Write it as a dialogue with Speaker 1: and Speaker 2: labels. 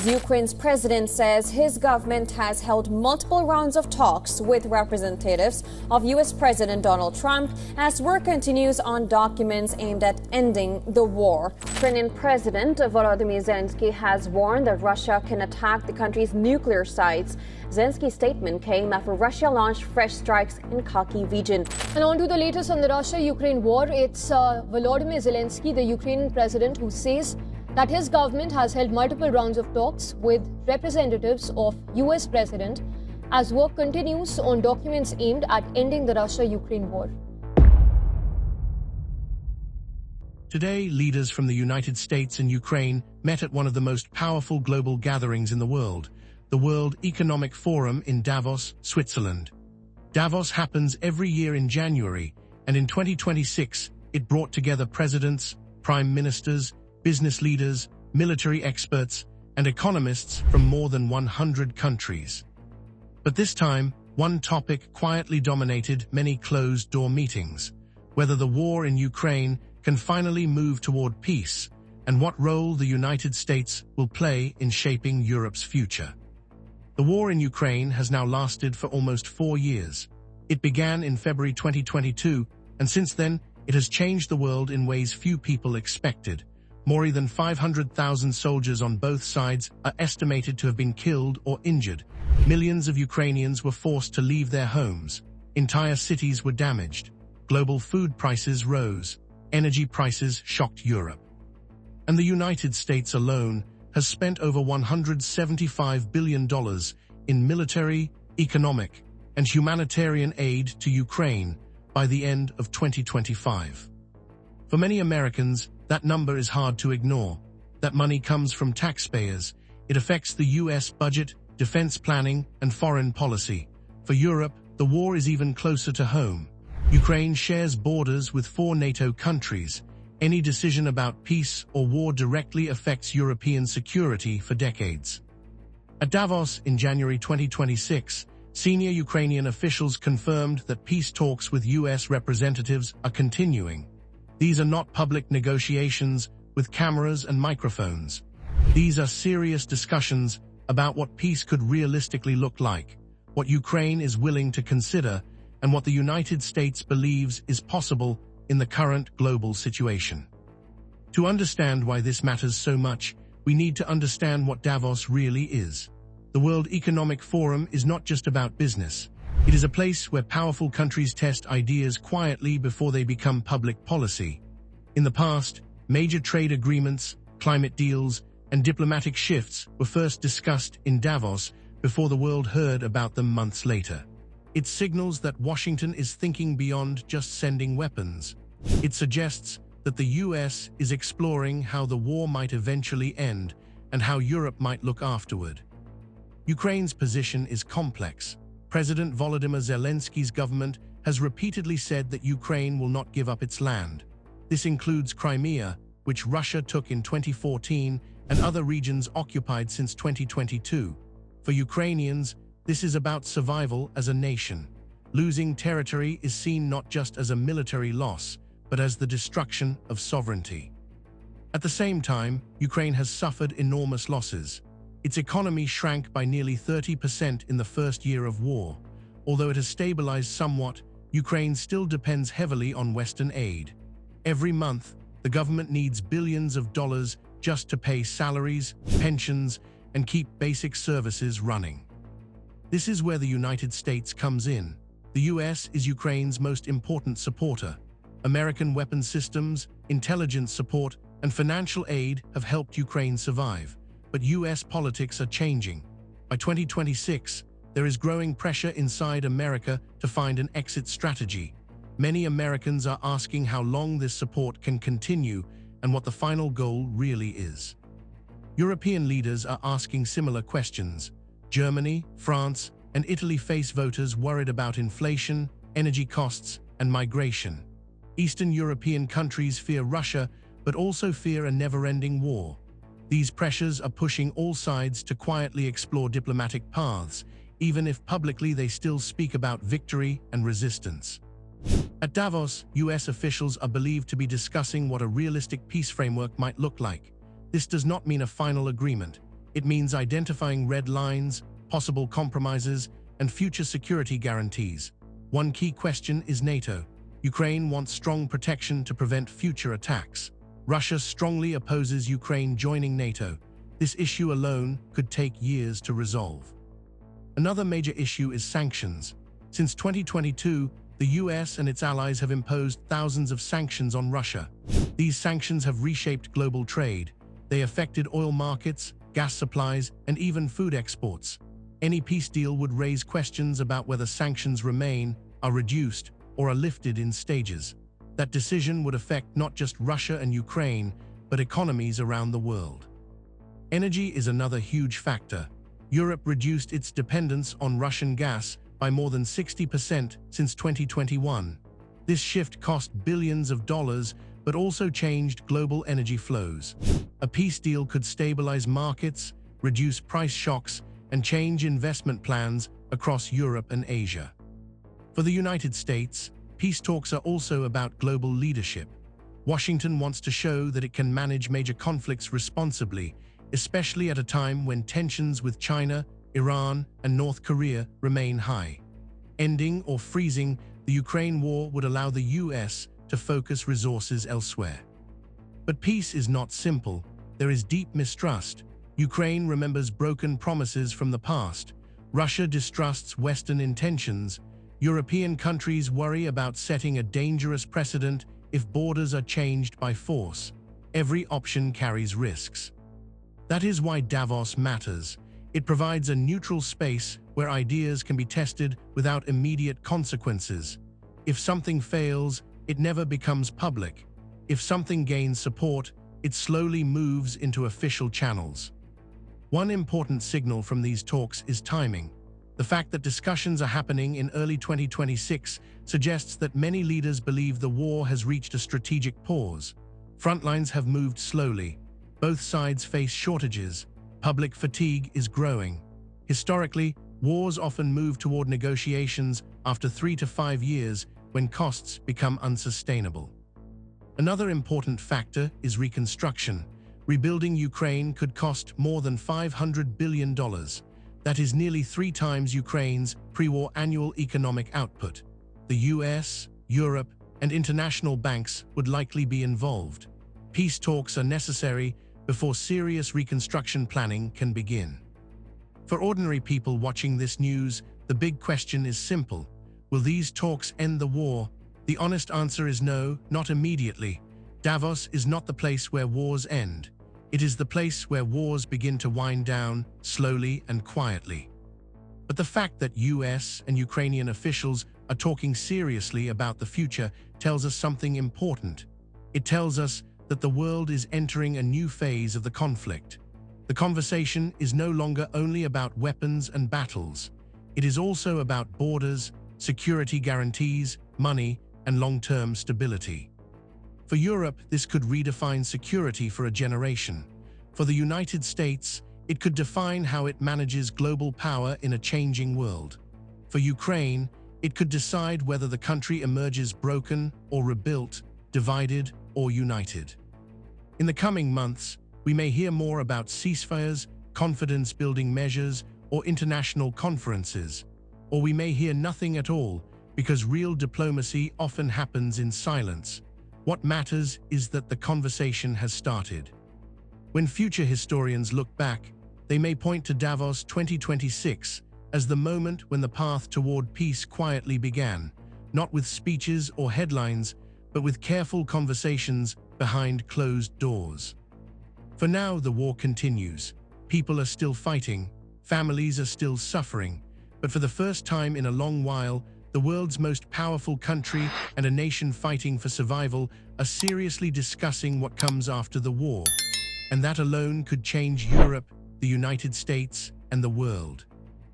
Speaker 1: Ukraine's president says his government has held multiple rounds of talks with representatives of U.S. President Donald Trump as work continues on documents aimed at ending the war. Ukrainian President Volodymyr Zelensky has warned that Russia can attack the country's nuclear sites. Zelensky's statement came after Russia launched fresh strikes in Kharkiv region.
Speaker 2: And on to the latest on the Russia-Ukraine war. It's Volodymyr Zelensky, the Ukrainian president, who says that his government has held multiple rounds of talks with representatives of U.S. President as work continues on documents aimed at ending the Russia-Ukraine war.
Speaker 3: Today, leaders from the United States and Ukraine met at one of the most powerful global gatherings in the World Economic Forum in Davos, Switzerland. Davos happens every year in January, and in 2026, it brought together presidents, prime ministers, business leaders, military experts, and economists from more than 100 countries. But this time, one topic quietly dominated many closed-door meetings: whether the war in Ukraine can finally move toward peace, and what role the United States will play in shaping Europe's future. The war in Ukraine has now lasted for almost 4 years. It began in February 2022, and since then, it has changed the world in ways few people expected. More than 500,000 soldiers on both sides are estimated to have been killed or injured. Millions of Ukrainians were forced to leave their homes. Entire cities were damaged. Global food prices rose. Energy prices shocked Europe. And the United States alone has spent over $175 billion in military, economic, and humanitarian aid to Ukraine by the end of 2025. For many Americans, that number is hard to ignore. That money comes from taxpayers. It affects the U.S. budget, defense planning, and foreign policy. For Europe, the war is even closer to home. Ukraine shares borders with 4 NATO countries. Any decision about peace or war directly affects European security for decades. At Davos in January 2026, senior Ukrainian officials confirmed that peace talks with U.S. representatives are continuing. These are not public negotiations with cameras and microphones. These are serious discussions about what peace could realistically look like, what Ukraine is willing to consider, and what the United States believes is possible in the current global situation. To understand why this matters so much, we need to understand what Davos really is. The World Economic Forum is not just about business. It is a place where powerful countries test ideas quietly before they become public policy. In the past, major trade agreements, climate deals, and diplomatic shifts were first discussed in Davos before the world heard about them months later. It signals that Washington is thinking beyond just sending weapons. It suggests that the U.S. is exploring how the war might eventually end and how Europe might look afterward. Ukraine's position is complex. President Volodymyr Zelensky's government has repeatedly said that Ukraine will not give up its land. This includes Crimea, which Russia took in 2014, and other regions occupied since 2022. For Ukrainians, this is about survival as a nation. Losing territory is seen not just as a military loss, but as the destruction of sovereignty. At the same time, Ukraine has suffered enormous losses. Its economy shrank by nearly 30% in the first year of war. Although it has stabilized somewhat, Ukraine still depends heavily on Western aid. Every month, the government needs billions of dollars just to pay salaries, pensions, and keep basic services running. This is where the United States comes in. The U.S. is Ukraine's most important supporter. American weapon systems, intelligence support, and financial aid have helped Ukraine survive. But U.S. politics are changing. By 2026, there is growing pressure inside America to find an exit strategy. Many Americans are asking how long this support can continue and what the final goal really is. European leaders are asking similar questions. Germany, France, and Italy face voters worried about inflation, energy costs, and migration. Eastern European countries fear Russia, but also fear a never-ending war. These pressures are pushing all sides to quietly explore diplomatic paths, even if publicly they still speak about victory and resistance. At Davos, U.S. officials are believed to be discussing what a realistic peace framework might look like. This does not mean a final agreement. It means identifying red lines, possible compromises, and future security guarantees. One key question is NATO. Ukraine wants strong protection to prevent future attacks. Russia strongly opposes Ukraine joining NATO. This issue alone could take years to resolve. Another major issue is sanctions. Since 2022, the US and its allies have imposed thousands of sanctions on Russia. These sanctions have reshaped global trade. They affected oil markets, gas supplies, and even food exports. Any peace deal would raise questions about whether sanctions remain, are reduced, or are lifted in stages. That decision would affect not just Russia and Ukraine, but economies around the world. Energy is another huge factor. Europe reduced its dependence on Russian gas by more than 60% since 2021. This shift cost billions of dollars, but also changed global energy flows. A peace deal could stabilize markets, reduce price shocks, and change investment plans across Europe and Asia. For the United States, peace talks are also about global leadership. Washington wants to show that it can manage major conflicts responsibly, especially at a time when tensions with China, Iran, and North Korea remain high. Ending or freezing the Ukraine war would allow the US to focus resources elsewhere. But peace is not simple. There is deep mistrust. Ukraine remembers broken promises from the past. Russia distrusts Western intentions. European countries worry about setting a dangerous precedent if borders are changed by force. Every option carries risks. That is why Davos matters. It provides a neutral space where ideas can be tested without immediate consequences. If something fails, it never becomes public. If something gains support, it slowly moves into official channels. One important signal from these talks is timing. The fact that discussions are happening in early 2026 suggests that many leaders believe the war has reached a strategic pause. Frontlines have moved slowly. Both sides face shortages. Public fatigue is growing. Historically, wars often move toward negotiations after 3 to 5 years when costs become unsustainable. Another important factor is reconstruction. Rebuilding Ukraine could cost more than $500 billion. That is nearly 3 times Ukraine's pre-war annual economic output. The US, Europe, and international banks would likely be involved. Peace talks are necessary before serious reconstruction planning can begin. For ordinary people watching this news, the big question is simple. Will these talks end the war? The honest answer is no, not immediately. Davos is not the place where wars end. It is the place where wars begin to wind down, slowly and quietly. But the fact that US and Ukrainian officials are talking seriously about the future tells us something important. It tells us that the world is entering a new phase of the conflict. The conversation is no longer only about weapons and battles. It is also about borders, security guarantees, money, and long-term stability. For Europe, this could redefine security for a generation. For the United States, it could define how it manages global power in a changing world. For Ukraine, it could decide whether the country emerges broken or rebuilt, divided or united. In the coming months, we may hear more about ceasefires, confidence-building measures, or international conferences. Or we may hear nothing at all, because real diplomacy often happens in silence. What matters is that the conversation has started. When future historians look back, they may point to Davos 2026 as the moment when the path toward peace quietly began, not with speeches or headlines, but with careful conversations behind closed doors. For now, the war continues. People are still fighting, families are still suffering, but for the first time in a long while, the world's most powerful country and a nation fighting for survival are seriously discussing what comes after the war. And that alone could change Europe, the United States, and the world.